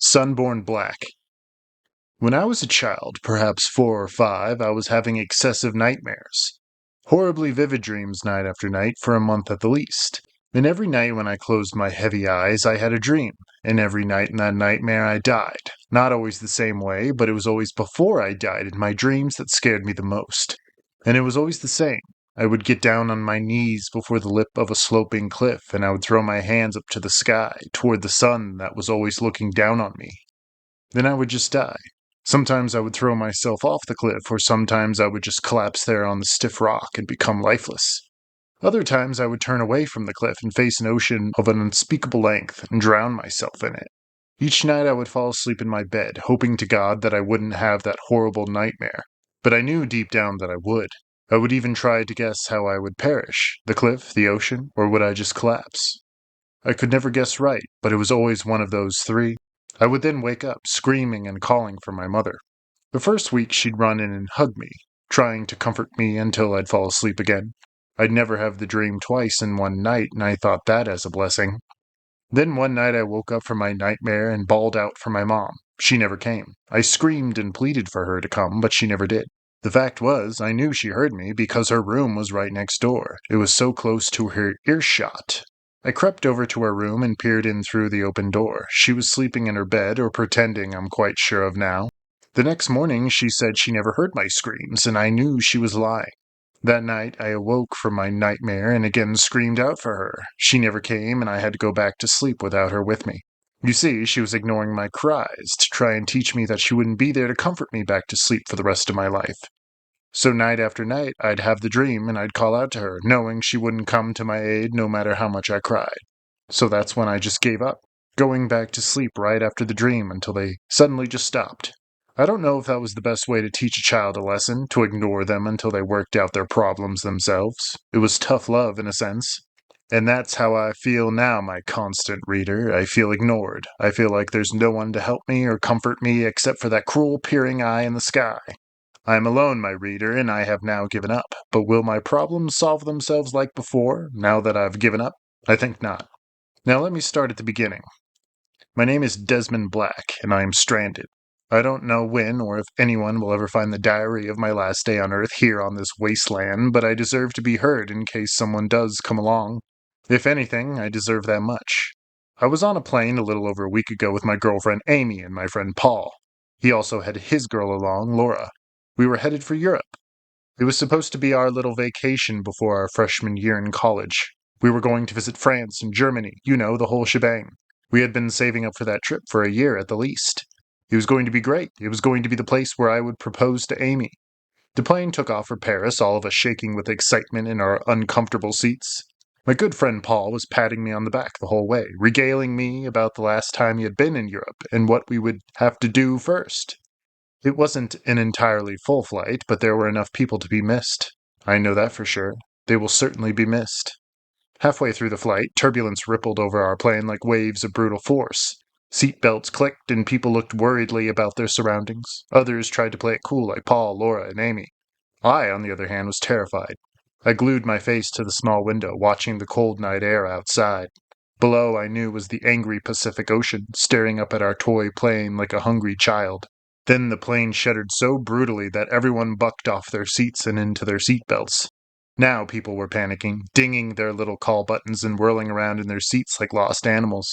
Sunborn Black. When I was a child, perhaps 4 or 5, I was having excessive nightmares. Horribly vivid dreams night after night for a month at the least. And every night when I closed my heavy eyes, I had a dream. And every night in that nightmare, I died. Not always the same way, but it was always before I died in my dreams that scared me the most. And it was always the same. I would get down on my knees before the lip of a sloping cliff, and I would throw my hands up to the sky, toward the sun that was always looking down on me. Then I would just die. Sometimes I would throw myself off the cliff, or sometimes I would just collapse there on the stiff rock and become lifeless. Other times I would turn away from the cliff and face an ocean of an unspeakable length and drown myself in it. Each night I would fall asleep in my bed, hoping to God that I wouldn't have that horrible nightmare. But I knew deep down that I would. I would even try to guess how I would perish, the cliff, the ocean, or would I just collapse? I could never guess right, but it was always one of those three. I would then wake up, screaming and calling for my mother. The first week she'd run in and hug me, trying to comfort me until I'd fall asleep again. I'd never have the dream twice in one night, and I thought that as a blessing. Then one night I woke up from my nightmare and bawled out for my mom. She never came. I screamed and pleaded for her to come, but she never did. The fact was, I knew she heard me because her room was right next door. It was so close to her earshot. I crept over to her room and peered in through the open door. She was sleeping in her bed, or pretending, I'm quite sure of now. The next morning she said she never heard my screams, and I knew she was lying. That night I awoke from my nightmare and again screamed out for her. She never came, and I had to go back to sleep without her with me. You see, she was ignoring my cries to try and teach me that she wouldn't be there to comfort me back to sleep for the rest of my life. So night after night, I'd have the dream and I'd call out to her, knowing she wouldn't come to my aid no matter how much I cried. So that's when I just gave up, going back to sleep right after the dream until they suddenly just stopped. I don't know if that was the best way to teach a child a lesson, to ignore them until they worked out their problems themselves. It was tough love in a sense. And that's how I feel now, my constant reader. I feel ignored. I feel like there's no one to help me or comfort me except for that cruel peering eye in the sky. I am alone, my reader, and I have now given up. But will my problems solve themselves like before, now that I've given up? I think not. Now let me start at the beginning. My name is Desmond Black, and I am stranded. I don't know when or if anyone will ever find the diary of my last day on Earth here on this wasteland, but I deserve to be heard in case someone does come along. If anything, I deserve that much. I was on a plane a little over a week ago with my girlfriend Amy and my friend Paul. He also had his girl along, Laura. We were headed for Europe. It was supposed to be our little vacation before our freshman year in college. We were going to visit France and Germany, you know, the whole shebang. We had been saving up for that trip for a year at the least. It was going to be great. It was going to be the place where I would propose to Amy. The plane took off for Paris, all of us shaking with excitement in our uncomfortable seats. My good friend Paul was patting me on the back the whole way, regaling me about the last time he had been in Europe and what we would have to do first. It wasn't an entirely full flight, but there were enough people to be missed. I know that for sure. They will certainly be missed. Halfway through the flight, turbulence rippled over our plane like waves of brutal force. Seat belts clicked and people looked worriedly about their surroundings. Others tried to play it cool like Paul, Laura, and Amy. I, on the other hand, was terrified. I glued my face to the small window, watching the cold night air outside. Below, I knew, was the angry Pacific Ocean, staring up at our toy plane like a hungry child. Then the plane shuddered so brutally that everyone bucked off their seats and into their seat belts. Now people were panicking, dinging their little call buttons and whirling around in their seats like lost animals.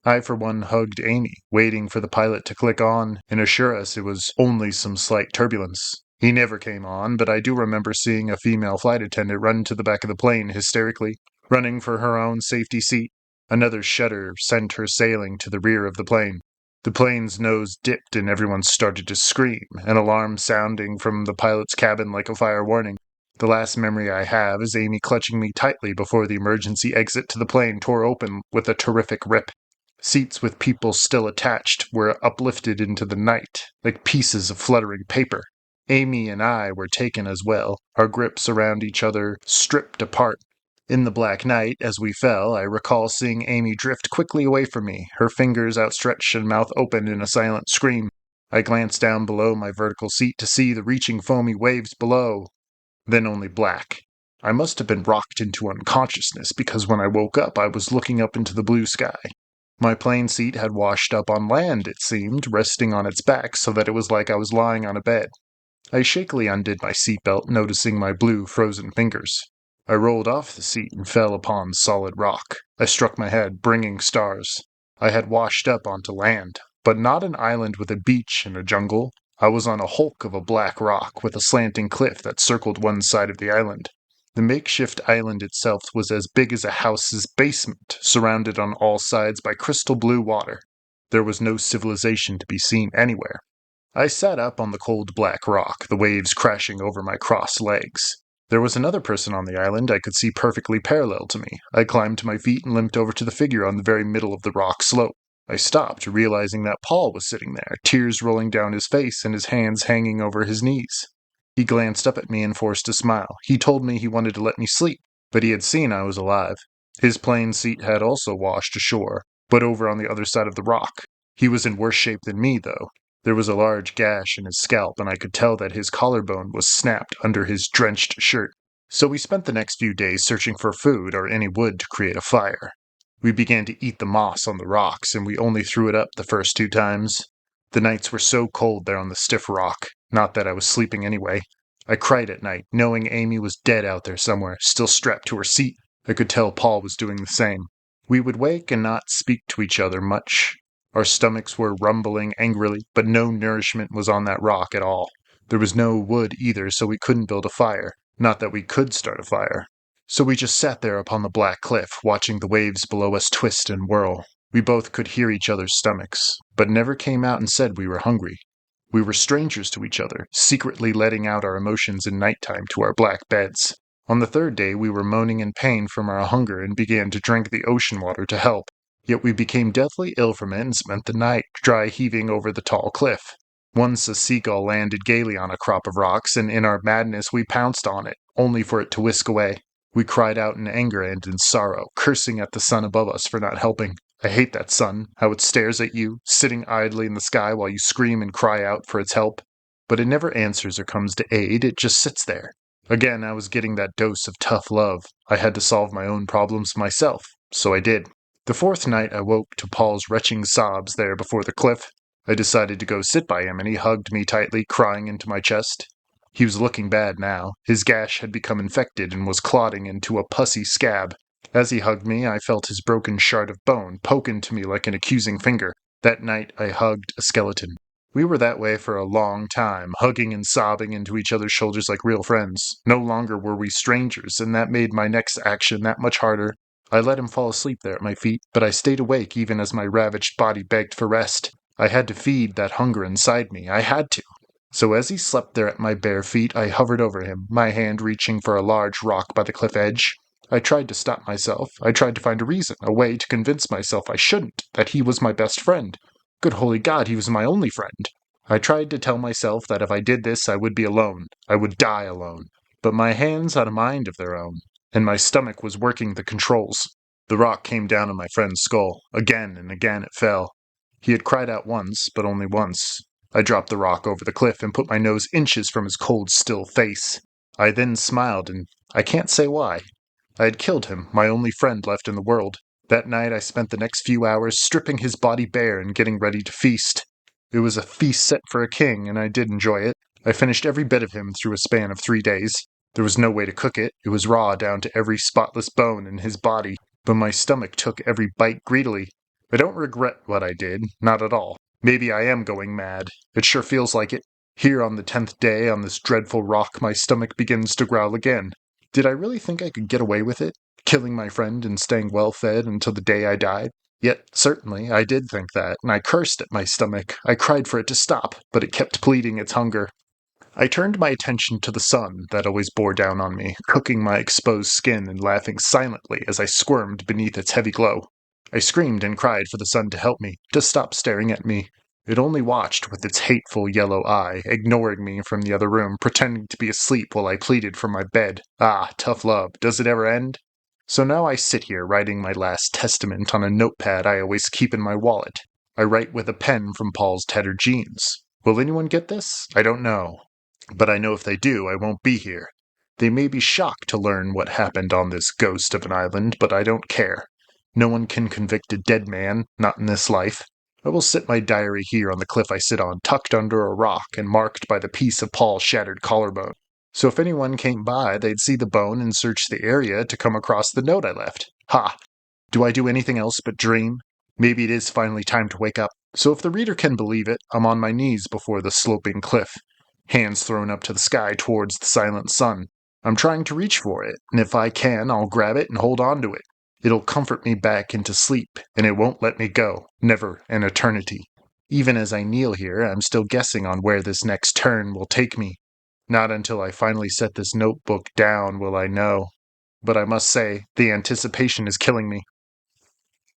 I, for one, hugged Amy, waiting for the pilot to click on and assure us it was only some slight turbulence. He never came on, but I do remember seeing a female flight attendant run to the back of the plane hysterically, running for her own safety seat. Another shudder sent her sailing to the rear of the plane. The plane's nose dipped and everyone started to scream, an alarm sounding from the pilot's cabin like a fire warning. The last memory I have is Amy clutching me tightly before the emergency exit to the plane tore open with a terrific rip. Seats with people still attached were uplifted into the night, like pieces of fluttering paper. Amy and I were taken as well, our grips around each other stripped apart. In the black night, as we fell, I recall seeing Amy drift quickly away from me, her fingers outstretched and mouth open in a silent scream. I glanced down below my vertical seat to see the reaching foamy waves below. Then only black. I must have been rocked into unconsciousness because when I woke up I was looking up into the blue sky. My plane seat had washed up on land, it seemed, resting on its back so that it was like I was lying on a bed. I shakily undid my seatbelt, noticing my blue, frozen fingers. I rolled off the seat and fell upon solid rock. I struck my head, bringing stars. I had washed up onto land, but not an island with a beach and a jungle. I was on a hulk of a black rock with a slanting cliff that circled one side of the island. The makeshift island itself was as big as a house's basement, surrounded on all sides by crystal blue water. There was no civilization to be seen anywhere. I sat up on the cold black rock, the waves crashing over my crossed legs. There was another person on the island I could see perfectly parallel to me. I climbed to my feet and limped over to the figure on the very middle of the rock slope. I stopped, realizing that Paul was sitting there, tears rolling down his face and his hands hanging over his knees. He glanced up at me and forced a smile. He told me he wanted to let me sleep, but he had seen I was alive. His plane seat had also washed ashore, but over on the other side of the rock. He was in worse shape than me, though. There was a large gash in his scalp, and I could tell that his collarbone was snapped under his drenched shirt. So we spent the next few days searching for food or any wood to create a fire. We began to eat the moss on the rocks, and we only threw it up the first 2 times. The nights were so cold there on the stiff rock, not that I was sleeping anyway. I cried at night, knowing Amy was dead out there somewhere, still strapped to her seat. I could tell Paul was doing the same. We would wake and not speak to each other much. Our stomachs were rumbling angrily, but no nourishment was on that rock at all. There was no wood either, so we couldn't build a fire. Not that we could start a fire. So we just sat there upon the black cliff, watching the waves below us twist and whirl. We both could hear each other's stomachs, but never came out and said we were hungry. We were strangers to each other, secretly letting out our emotions in nighttime to our black beds. On the 3rd day, we were moaning in pain from our hunger and began to drink the ocean water to help. Yet we became deathly ill from it and spent the night dry heaving over the tall cliff. Once a seagull landed gaily on a crop of rocks, and in our madness we pounced on it, only for it to whisk away. We cried out in anger and in sorrow, cursing at the sun above us for not helping. I hate that sun, how it stares at you, sitting idly in the sky while you scream and cry out for its help. But it never answers or comes to aid, it just sits there. Again, I was getting that dose of tough love. I had to solve my own problems myself, so I did. The 4th night I woke to Paul's retching sobs there before the cliff. I decided to go sit by him, and he hugged me tightly, crying into my chest. He was looking bad now. His gash had become infected and was clotting into a pussy scab. As he hugged me, I felt his broken shard of bone poke into me like an accusing finger. That night I hugged a skeleton. We were that way for a long time, hugging and sobbing into each other's shoulders like real friends. No longer were we strangers, and that made my next action that much harder. I let him fall asleep there at my feet, but I stayed awake even as my ravaged body begged for rest. I had to feed that hunger inside me. I had to. So as he slept there at my bare feet, I hovered over him, my hand reaching for a large rock by the cliff edge. I tried to stop myself. I tried to find a reason, a way to convince myself I shouldn't, that he was my best friend. Good holy God, he was my only friend. I tried to tell myself that if I did this, I would be alone. I would die alone. But my hands had a mind of their own, and my stomach was working the controls. The rock came down on my friend's skull. Again and again it fell. He had cried out once, but only once. I dropped the rock over the cliff and put my nose inches from his cold, still face. I then smiled, and I can't say why. I had killed him, my only friend left in the world. That night I spent the next few hours stripping his body bare and getting ready to feast. It was a feast set for a king, and I did enjoy it. I finished every bit of him through a span of 3 days. There was no way to cook it. It was raw down to every spotless bone in his body, but my stomach took every bite greedily. I don't regret what I did, not at all. Maybe I am going mad. It sure feels like it. Here on the 10th day on this dreadful rock, my stomach begins to growl again. Did I really think I could get away with it? Killing my friend and staying well-fed until the day I died? Yet, certainly, I did think that, and I cursed at my stomach. I cried for it to stop, but it kept pleading its hunger. I turned my attention to the sun that always bore down on me, cooking my exposed skin and laughing silently as I squirmed beneath its heavy glow. I screamed and cried for the sun to help me, to stop staring at me. It only watched with its hateful yellow eye, ignoring me from the other room, pretending to be asleep while I pleaded from my bed. Ah, tough love, does it ever end? So now I sit here writing my last testament on a notepad I always keep in my wallet. I write with a pen from Paul's tattered jeans. Will anyone get this? I don't know. But I know if they do, I won't be here. They may be shocked to learn what happened on this ghost of an island, but I don't care. No one can convict a dead man, not in this life. I will sit my diary here on the cliff I sit on, tucked under a rock and marked by the piece of Paul's shattered collarbone. So if anyone came by, they'd see the bone and search the area to come across the note I left. Ha! Do I do anything else but dream? Maybe it is finally time to wake up. So if the reader can believe it, I'm on my knees before the sloping cliff, hands thrown up to the sky towards the silent sun. I'm trying to reach for it, and if I can, I'll grab it and hold on to it. It'll comfort me back into sleep, and it won't let me go, never an eternity. Even as I kneel here, I'm still guessing on where this next turn will take me. Not until I finally set this notebook down will I know. But I must say, the anticipation is killing me.